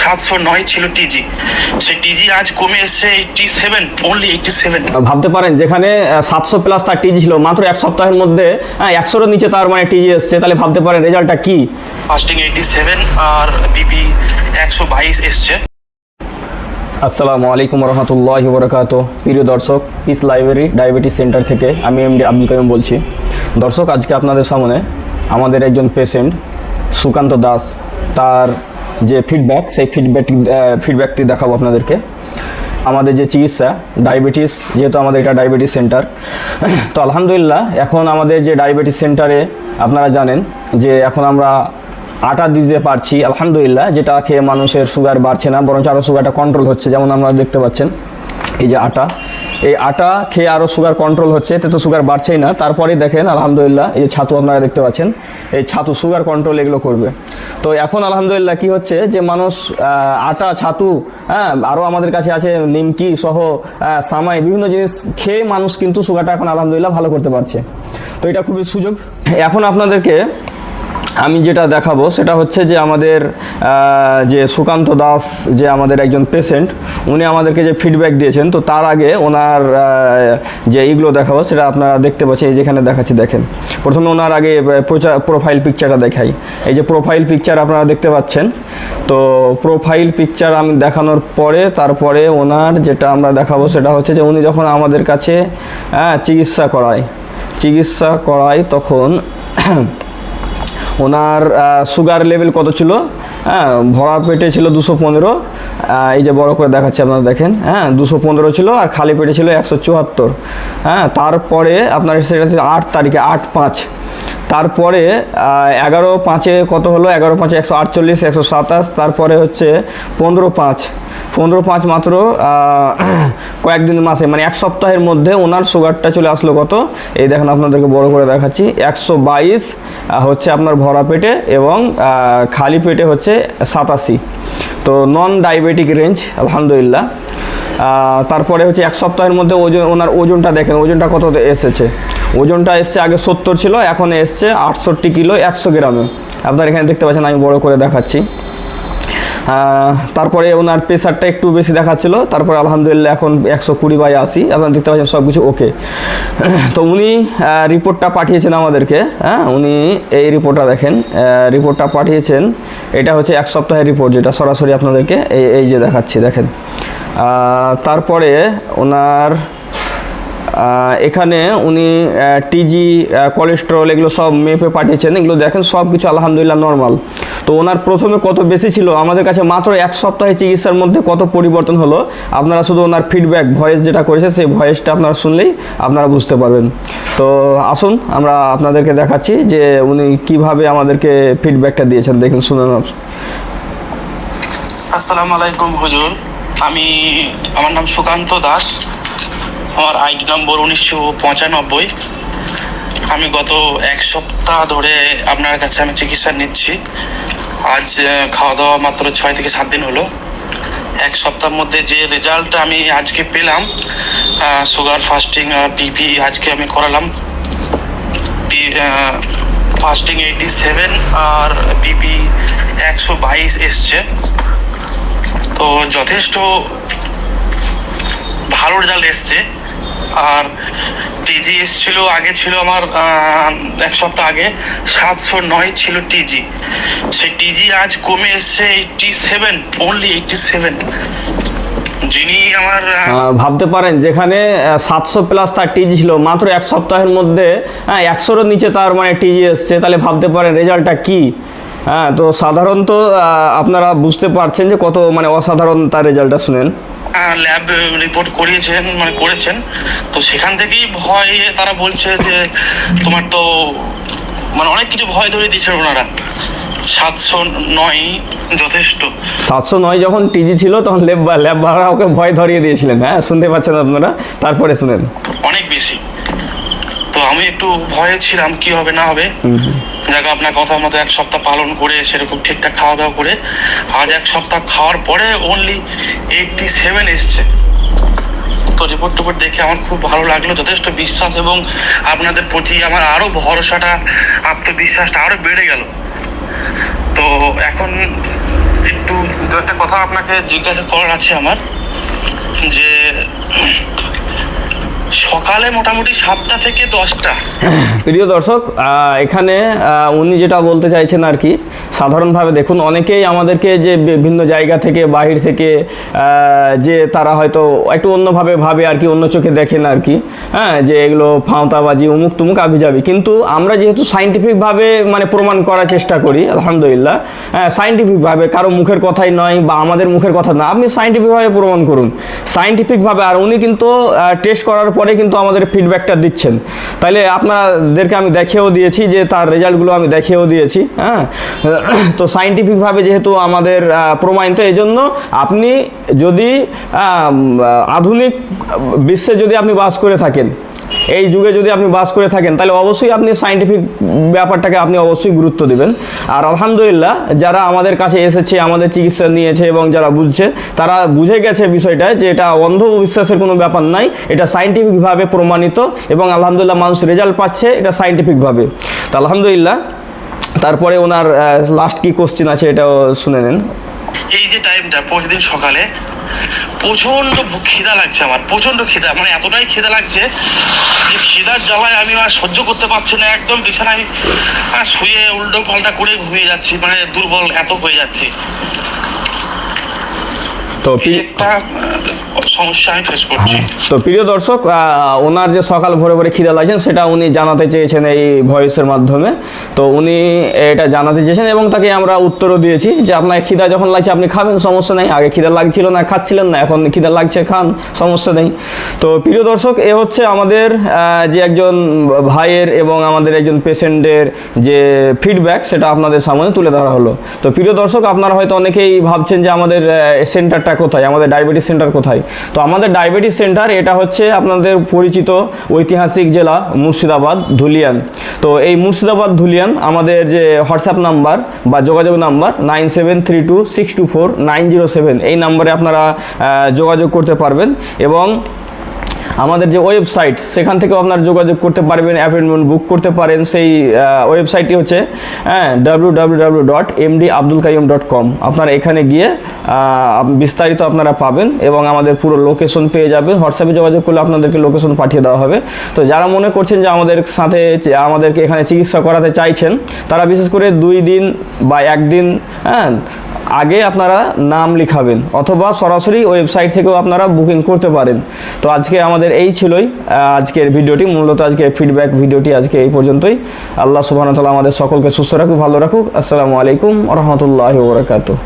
709 ছিল টিজি, সেই টিজি আজ কমে এসছে 87, অনলি 87। ভাবতে পারেন যেখানে 700 প্লাস তার টিজি ছিল, মাত্র এক সপ্তাহের মধ্যে 100-এর নিচে তার মানে টিজি এসছে, তাহলে ভাবতে পারেন রেজাল্টটা কি। ফাস্টিং 87 আর বিপি 122 এসছে। আসসালামু আলাইকুম রহমতুল্লাহি বরকাতুহু। প্রিয় দর্শক, পিস লাইব্রেরি ডায়াবেটিস সেন্টার থেকে আমি এমডি আব্দুল কাইম বলছি। দর্শক, আজকে আপনাদের সামনে আমাদের একজন পেশেন্ট সুকান্ত দাস, তার যে ফিডব্যাক, সেই ফিডব্যাকটি দেখাবো আপনাদেরকে। আমাদের যে চিকিৎসা ডায়াবেটিস, যেহেতু আমাদের এটা ডায়াবেটিস সেন্টার, তো আলহামদুলিল্লাহ এখন আমাদের যে ডায়াবেটিস সেন্টারে আপনারা জানেন যে এখন আমরা আটা দিতে পারছি আলহামদুলিল্লাহ, যেটা খেয়ে মানুষের সুগার বাড়ছে না, বরঞ্চ আরও সুগারটা কন্ট্রোল হচ্ছে। যেমন আমরা দেখতে পাচ্ছেন এই যে আটা, এই আটা খেয়ে আরও সুগার কন্ট্রোল হচ্ছে, এতে তো সুগার বাড়ছেই না। তারপরে দেখেন আলহামদুলিল্লাহ এই যে ছাতু আপনারা দেখতে পাচ্ছেন, এই ছাতু সুগার কন্ট্রোল এগুলো করবে। তো এখন আলহামদুলিল্লাহ কি হচ্ছে যে মানুষ আটা, ছাতু, আরও আমাদের কাছে আছে নিমকি সহ সামাই, বিভিন্ন জিনিস খেয়ে মানুষ কিন্তু সুগারটা এখন আলহামদুলিল্লাহ ভালো করতে পারছে। তো এটা খুবই সুযোগ। এখন আপনাদেরকে আমি যেটা দেখাবো সেটা হচ্ছে যে আমাদের যে সুকান্ত দাস, যে আমাদের একজন পেশেন্ট, উনি আমাদেরকে যে ফিডব্যাক দিয়েছেন, তো তার আগে ওনার যে এইগুলো দেখাবো সেটা আপনারা দেখতে পাচ্ছেন। এই যেখানে দেখাচ্ছি দেখেন, প্রথমে ওনার আগে প্রোফাইল পিকচারটা দেখাই। এই যে প্রোফাইল পিকচার আপনারা দেখতে পাচ্ছেন। তো প্রোফাইল পিকচার আমি দেখানোর পরে তারপরে ওনার যেটা আমরা দেখাবো সেটা হচ্ছে যে উনি যখন আমাদের কাছে চিকিৎসা করায় তখন ওনার সুগার লেভেল কত ছিল, ভরা পেটে ছিল 215, এই যে বড় করে দেখাচ্ছি আপনারা দেখেন, 215 ছিল, আর খালি পেটে ছিল 174। তারপরে আপনার সেটা ছিল 8 তারিখে 8/5। তারপরে 11/5-এ কত হলো, 11/5-এ 148, 127। তারপরে হচ্ছে 15/5 মাত্র কয়েকদিন মাসে, মানে এক সপ্তাহের মধ্যে ওনার সুগারটা চলে আসলো কত, এই দেখেন আপনাদেরকে বড় করে দেখাচ্ছি, 122 হচ্ছে আপনার ভরা পেটে, এবং খালি পেটে হচ্ছে 87। তো নন ডায়াবেটিক রেঞ্জ আলহামদুলিল্লাহ। তারপরে হচ্ছে এক সপ্তাহের মধ্যে ওনার ওজনটা দেখেন, ওজনটা কত এসেছে। ওজনটা এসছে আগে 70 ছিল, এখন এসছে 68 কিলো 100 গ্রামে। আপনারা এখানে দেখতে পাচ্ছেন, আমি বড় করে দেখাচ্ছি। তারপরে ওনার প্রেশারটা একটু বেশি দেখাচ্ছিল, তারপরে আলহামদুলিল্লাহ এখন 120/80। আপনারা দেখতে পাচ্ছেন সব কিছু ওকে। তো উনি রিপোর্টটা পাঠিয়েছেন আমাদেরকে, উনি এই রিপোর্টটা দেখেন, রিপোর্টটা পাঠিয়েছেন। এটা হচ্ছে এক সপ্তাহের রিপোর্ট, যেটা সরাসরি আপনাদেরকে এই যে দেখাচ্ছি দেখেন। তারপরে ওনার এখানে উনি টিজি, কোলেস্টেরল এগুলো সব মেপে পাঠিয়েছেন, এগুলো দেখেন সব কিছু আলহামদুলিল্লাহ নর্মাল। তো ওনার প্রথমে কত বেশি ছিল, আমাদের কাছে মাত্র এক সপ্তাহে চিকিৎসার মধ্যে কত পরিবর্তন হলো, আপনারা শুধু ওনার ফিডব্যাক ভয়েস যেটা করেছে সেই ভয়েসটা আপনারা শুনলেই আপনারা বুঝতে পারবেন। তো আসুন আমরা আপনাদেরকে দেখাচ্ছি যে উনি কিভাবে আমাদেরকে ফিডব্যাকটা দিয়েছেন, দেখুন, শুনুন। আসসালামু আলাইকুম হুজুর, আমার নাম সুকান্ত দাস, আমার আইডি নম্বর 1995। আমি গত এক সপ্তাহ ধরে আপনার কাছে আমি চিকিৎসা নিচ্ছি। আজ খাওয়া দাওয়া মাত্র 6 থেকে 7 দিন হলো। এক সপ্তাহের মধ্যে যে রেজাল্টটা আমি আজকে পেলাম, সুগার, ফাস্টিং, বিপি আজকে আমি করালাম, ফাস্টিং 87 আর বিপি 122 এসছে। তো যথেষ্ট ভালো রেজাল্ট এসছে। আর টিজি এসছিল, আগে ছিল আমার এক সপ্তাহ আগে 709 ছিল টিজি, সেই টিজি আজ কমে এসছে 87, অনলি 87। যিনি আমার ভাবতে পারেন যেখানে 700 প্লাস তার টিজি ছিল, মাত্র এক সপ্তাহের মধ্যে 100-এর নিচে তার মানে টিজি এসছে, তাহলে ভাবতে পারেন রেজাল্টটা কি। তো সাধারণত আপনারা বুঝতে পারছেন যে কত মানে অসাধারণ তার রেজাল্টটা। শুনেন, ল্যাব রিপোর্ট করেছেন, তো সেখান থেকেই ভয় তারা বলছে যে তোমার তো মানে অনেক কিছু ভয় ধরে দিয়েছেন ওনারা। 709 যথেষ্ট। 709 যখন টিজি ছিল তখন ল্যাব ভাড়া ওকে ভয় ধরিয়ে দিয়েছিলেন, শুনতে পাচ্ছেন আপনারা। তারপরে শুনেন, অনেক বেশি। তো আমি একটু ভয়ে ছিলাম কি হবে না হবে। যাক, আপনার কথা মতো এক সপ্তাহ পালন করে সেরকম ঠিকঠাক খাওয়া দাওয়া করে আজ এক সপ্তাহ খাওয়ার পরে অনলি 87 এসছে। তো রিপোর্ট দেখে আমার খুব ভালো লাগলো, যথেষ্ট বিশ্বাস এবং আপনাদের প্রতি আমার আরো ভরসাটা, আত্মবিশ্বাসটা আরো বেড়ে গেল। তো এখন একটু দু একটা কথা আপনাকে জিজ্ঞাসা করার আছে আমার, যে সকালে মোটামুটি 7টা থেকে 10টা। প্রিয় দর্শক, এখানে উনি যেটা বলতে চাইছেন আর কি, সাধারণভাবে দেখুন অনেকেই আমাদেরকে যে বিভিন্ন জায়গা থেকে বাহির থেকে যে তারা হয়তো একটু অন্যভাবে ভাবে আর কি, অন্য চোখে দেখেন আর কি, হ্যাঁ, যে এগুলো ফাঁওতাবাজি উমুক তুমুক আবিজাবি। কিন্তু আমরা যেহেতু সাইন্টিফিকভাবে মানে প্রমাণ করার চেষ্টা করি আলহামদুলিল্লাহ, হ্যাঁ, সাইন্টিফিকভাবে, কারো মুখের কথাই নয় বা আমাদের মুখের কথা না, আপনি সাইন্টিফিকভাবে প্রমাণ করুন, সাইন্টিফিকভাবে। আর উনি কিন্তু টেস্ট করার পরে কিন্তু আমাদের ফিডব্যাকটা দিচ্ছেন। তাইলে আপনাদেরকে আমি দেখিয়েও দিয়েছি যে তার রেজাল্টগুলো আমি দেখিয়েও দিয়েছি, হ্যাঁ। তো সাইন্টিফিকভাবে যেহেতু আমাদের প্রমাণিত, এই জন্য আপনি যদি আধুনিক বিশ্বে যদি আপনি বাস করে থাকেন, এই যুগে যদি আপনি বাস করে থাকেন, তাহলে অবশ্যই আপনি সাইন্টিফিক ব্যাপারটাকে আপনি অবশ্যই গুরুত্ব দিবেন। আর আলহামদুলিল্লাহ যারা আমাদের কাছে এসেছে, আমাদের চিকিৎসা নিয়েছে এবং যারা বুঝছে, তারা বুঝে গেছে বিষয়টা যে এটা অন্ধবিশ্বাসের কোনো ব্যাপার নাই, এটা সাইন্টিফিকভাবে প্রমাণিত এবং আলহামদুলিল্লাহ মানুষ রেজাল্ট পাচ্ছে এটা সাইন্টিফিকভাবে। তো আলহামদুলিল্লাহ, তারপরে ওনার লাস্ট কি কোশ্চেন আছে এটাও শুনে নেন। এই যে টাইমটা প্রতিদিন সকালে প্রচন্ড খিদা লাগছে, আমার প্রচন্ড খিদা, মানে এতটাই খিদা লাগছে যে খিদার জ্বালায় আমি আর সহ্য করতে পারছি না, একদম বিছানায় শুয়ে উল্টো পাল্টা করে ঘুমিয়ে যাচ্ছি, মানে দুর্বল এত হয়ে যাচ্ছি। তো একটা সমস্যা আমি ফেস করছি। তো প্রিয় দর্শক, ওনার যে সকাল ভোরে ভোরে খিদা লাগছেন সেটা উনি জানাতে চেয়েছেন এই ভয়েসের মাধ্যমে। তো উনি এটা জানাতে চেয়েছেন এবং তাকে আমরা উত্তরও দিয়েছি যে আপনার খিদা যখন লাগছে আপনি খাবেন, সমস্যা নেই। আগে খিদা লাগছিল না, খাচ্ছিলেন না, এখন খিদা লাগছে, খান, সমস্যা নেই। তো প্রিয় দর্শক, এ হচ্ছে আমাদের যে একজন ভাইয়ের এবং আমাদের একজন পেশেন্টের যে ফিডব্যাক, সেটা আপনাদের সামনে তুলে ধরা হলো। তো প্রিয় দর্শক, আপনারা হয়তো অনেকেই ভাবছেন যে আমাদের সেন্টারটা কোথায়, আমাদের ডায়াবেটিস সেন্টার কোথায়। তো আমাদের ডায়াবেটিস সেন্টার এটা হচ্ছে আপনাদের পরিচিত ঐতিহাসিক জেলা মুর্শিদাবাদ ধুলিয়ান। তো এই মুর্শিদাবাদ ধুলিয়ান আমাদের যে হোয়াটসঅ্যাপ নাম্বার বা যোগাযোগ নাম্বার 9732624907, এই নাম্বারে আপনারা যোগাযোগ করতে পারবেন। এবং আমাদের যে ওয়েবসাইট, সেখান থেকেও আপনারা যোগাযোগ করতে পারবেন, অ্যাপয়েন্টমেন্ট বুক করতে পারেন। সেই ওয়েবসাইটটি হচ্ছে www.mdabdulqayum.com। আপনারা এখানে গিয়ে বিস্তারিত আপনারা পাবেন এবং আমাদের পুরো লোকেশন পেয়ে যাবেন। হোয়াটসঅ্যাপে যোগাযোগ করলে আপনাদেরকে লোকেশন পাঠিয়ে দেওয়া হবে। তো যারা মনে করছেন যে আমাদের সাথে আমাদেরকে এখানে চিকিৎসা করাতে চাইছেন, তারা বিশেষ করে 2 দিন বা 1 দিন আগে আপনারা নাম লিখাবেন, অথবা সরাসরি ওয়েবসাইট থেকেও আপনারা বুকিং করতে পারেন। তো আজকে আমাদের এই ছিলই আজকের ভিডিওটি, মূলত আজকে ফিডব্যাক ভিডিওটি আজকে এই পর্যন্তই। আল্লাহ সুবহানাহু ওয়া তাআলা আমাদের সকলকে সুস্থ রাখুক, ভালো রাখুক। আসসালামু আলাইকুম ওয়া রাহমাতুল্লাহি ওয়া বারাকাতুহু।